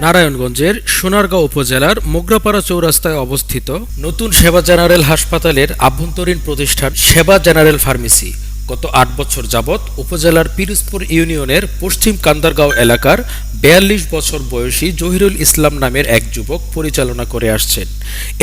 নারায়ণগঞ্জের সোনারগাঁও উপজেলার মোগরাপাড়া চৌরাস্তায় অবস্থিত নতুন সেবা জেনারেল হাসপাতালের আভ্যন্তরীণ প্রতিষ্ঠান সেবা জেনারেল ফার্মেসি গত ৮ বছর যাবৎ উপজেলার পিরোজপুর ইউনিয়নের পশ্চিম কান্দারগাঁও এলাকার ৪২ বছর বয়সী জহিরুল ইসলাম নামের এক যুবক পরিচালনা করে আসছেন।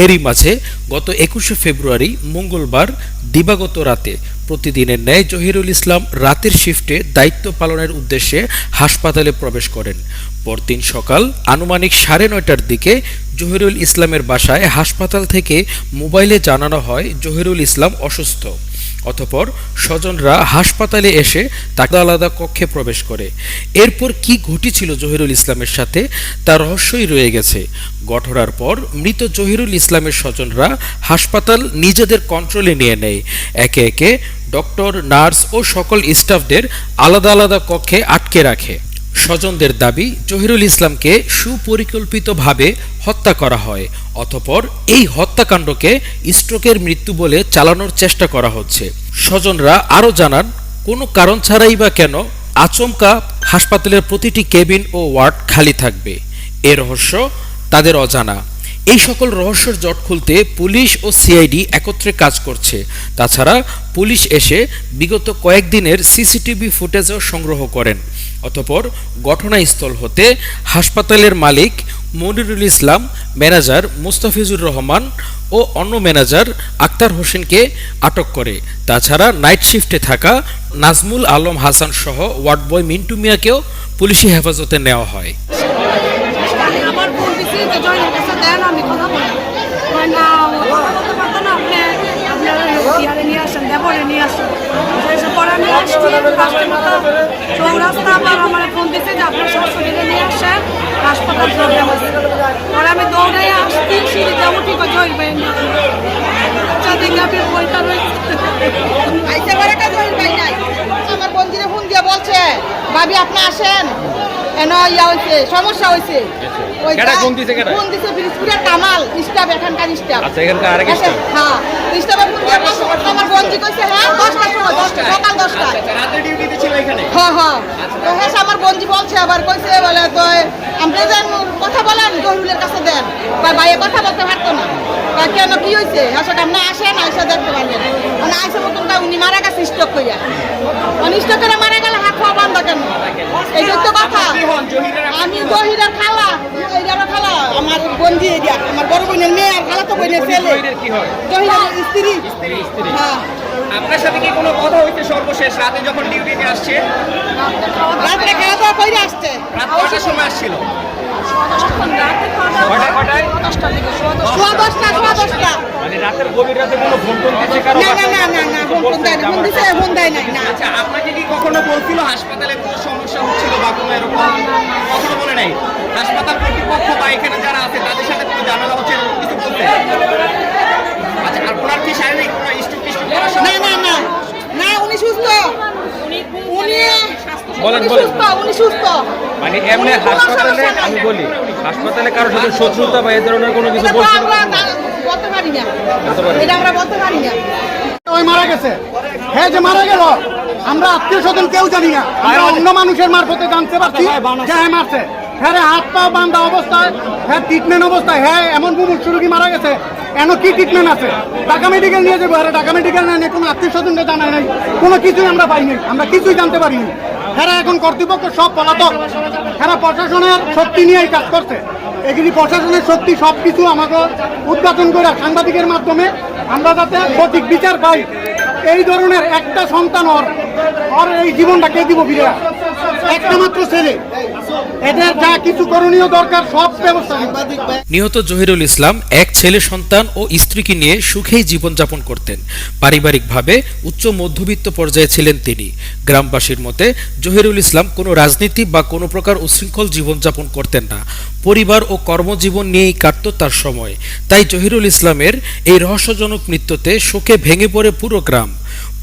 এরই মাঝে গত ২১শে ফেব্রুয়ারি মঙ্গলবার দিবাগত রাতে প্রতিদিনের ন্যায় জহিরুল ইসলাম রাতের শিফটে দায়িত্ব পালনের উদ্দেশ্যে হাসপাতালে প্রবেশ করেন। পরদিন সকাল আনুমানিক ৯:৩০টার দিকে জহিরুল ইসলামের বাসায় হাসপাতাল থেকে মোবাইলে জানানো হয় জহিরুল ইসলাম অসুস্থ। অতঃপর স্বজনরা হাসপাতালে এসে তাকে আলাদা কক্ষে প্রবেশ করে। এরপর কি ঘটেছিল জহিরুল ইসলামের সাথে তা রহস্যই রয়ে গেছে। ঘটনার পর মৃত জহিরুল ইসলামের স্বজনরা হাসপাতাল নিজেদের কন্ট্রোলে নিয়ে নেয়। একে একে ডক্টর, নার্স ও সকল স্টাফদের আলাদা আলাদা কক্ষে আটকে রাখে। স্বজনদের দাবি জহিরুল ইসলামকে সুপরিকল্পিতভাবে হত্যা করা হয়। অতঃপর এই হত্যাকাণ্ডকে স্ট্রোকের মৃত্যু বলে চালানোর চেষ্টা করা হচ্ছে। স্বজনরা আরও জানান, কোনো কারণ ছাড়াই বা কেন আচমকা হাসপাতালের প্রতিটি কেবিন ও ওয়ার্ড খালি থাকবে, এ রহস্য তাদের অজানা। এই সকল রহস্যের জট খুলতে পুলিশ ও সিআইডি একত্রে কাজ করছে। তাছাড়া পুলিশ এসে বিগত কয়েকদিনের সিসিটিভি ফুটেজও সংগ্রহ করেন। অতঃপর ঘটনাস্থল হতে হাসপাতালের মালিক মনিরুল ইসলাম, ম্যানেজার মুস্তাফিজুর রহমান ও অন্য ম্যানেজার আক্তার হোসেনকে আটক করে। তাছাড়া নাইট শিফটে থাকা নাজমুল আলম হাসান সহ ওয়ার্ড বয় মিন্টু মিয়াকেও পুলিশি হেফাজতে নেওয়া হয়। আমি দৌড়ে আসছি, সিঁড়িতে উঠি জয় পাই না, আমার বন্ধুরে ফোন দিয়ে বলছে, ভাবি আপনি আসেন, এন ইয়া হয়েছে, সমস্যা হয়েছে। ফোন দিছে পিরোজপুরের কামাল স্টাফ, এখানকার স্টাফ। হ্যাঁ, স্টাফের ফোন দিয়ে আমার বন্ধু কইছে, হ্যাঁ 10টার সময়, সকাল 10টায়। হ্যাঁ হ্যাঁ, তো হ্যাঁ আমার বন্ধু বলছে, আবার কইছে বলে তো আপনি যেন কথা বলেন জহিরুলের কাছে দেন, ভাইয়ে কথা বলতে পারতো না। কেন কি হয়েছে? আসলে আপনি আসেন, আইসা দেখতে পারবেন। মানে আইসা মতন উনি মারা গেছে স্ট্রোক কইয়া। মানে স্ট্রোক করে মারা গেলে হাত পা বন্ধ কেন? এই তো কথা। আমি জহিরের খালা, এইটারও খালা, আমার বন্ধু এরিয়া, আমার বড় বোনের মেয়ে আর খালা তো বোনের ছেলে। জহিরের স্ত্রী। হ্যাঁ, আপনার সাথে কি কোনো কথা হইতে সর্বশেষ রাতে যখন ডিউটিতে আসছে? রাতে খাওয়া দাওয়া করে আসছে। রাত কয়টার সময় আসছিল? মানে রাতের গভীর রাতে কোনো ফোন টোন দিচ্ছে কারো? না, ফোন দেয় না। আচ্ছা, আপনাকে কি কখনো বলছিল হাসপাতালে কোনো সমস্যা হচ্ছিল বা কোনো এরকম? কখনো বলে নাই? হাসপাতাল কর্তৃপক্ষ বা এখানে যারা আছে তাদের সাথে কোনো ঝামেলা হচ্ছে কিছু বলতে? আচ্ছা, আর ওনার কি শারীরিক কোনো স্ট্রোক না, উনি সুস্থ। উনি সুস্থ। মানে এমনি হাসপাতালে, আমি বলি হাসপাতালে কারোর সাথে শত্রুতা বা এই ধরনের কোনো কিছু বলছিল? বলতে পারি না, এটা আমরা বলতে পারি না। ওই মারা গেছে, হ্যাঁ যে মারা গেল, আমরা আত্মীয় স্বজন কেউ জানি না, আমরা অন্য মানুষের মারফতে জানতে পারছি যে হ্যাঁ মারছে। হ্যাঁ হাত পা বান্ধা অবস্থায়, হ্যাঁ ট্রিটমেন্ট অবস্থায়, হ্যাঁ এমন মুমূর্ষু রোগী মারা গেছে, এন কি ট্রিটমেন্ট আছে? ঢাকা মেডিকেল নিয়ে যাবো, আরে ঢাকা মেডিকেল নেই, কোনো আত্মীয় স্বজনকে জানায় নাই, কোনো কিছুই আমরা পাইনি, আমরা কিছুই জানতে পারিনি। হ্যাঁ এখন কর্তৃপক্ষ সব পলাতক, হ্যাঁ প্রশাসনের শক্তি নিয়েই কাজ করছে। এগুলি প্রশাসনের শক্তি সব কিছু আমাকে উদ্ঘাটন করে সাংবাদিকের মাধ্যমে আমরা যাতে সঠিক বিচার পাই। এই ধরনের একটা সন্তান ওর এই জীবনটা কে দিব ফিরে? একটা মাত্র ছেলে, এদের যা কিছু করণীয় দরকার সব ব্যবস্থা। নিহত জহিরুল ইসলাম এক ছেলে সন্তান ও স্ত্রীকে নিয়ে সুখেই জীবনযাপন করতেন। পারিবারিকভাবে উচ্চ মধ্যবিত্ত পর্যায়ে ছিলেন তিনি। গ্রামবাসীর মতে জহিরুল ইসলাম কোনো রাজনীতি বা কোনো প্রকার উশৃঙ্খল জীবনযাপন করতেন না। পরিবার ও কর্মজীবন নিয়েই কাটত তার সময়। তাই জহিরুল ইসলামের এই রহস্যজনক মৃত্যুতে শোকে ভেঙে পড়ে পুরো গ্রাম।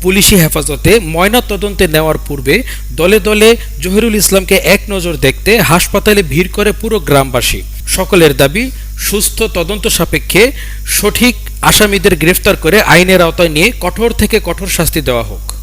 পুলিশি হেফাজতে ময়না তদন্তে নেওয়ার পূর্বে দলে দলে জহিরুল ইসলামকে এক নজর দেখতে হাসপাতালে ভিড় করে পুরো গ্রামবাসী। সকলের দাবি সুস্থ তদন্ত সাপেক্ষে সঠিক আসামিদের গ্রেফতার করে আইনের আওতায় নিয়ে কঠোর থেকে কঠোর শাস্তি দেওয়া হোক।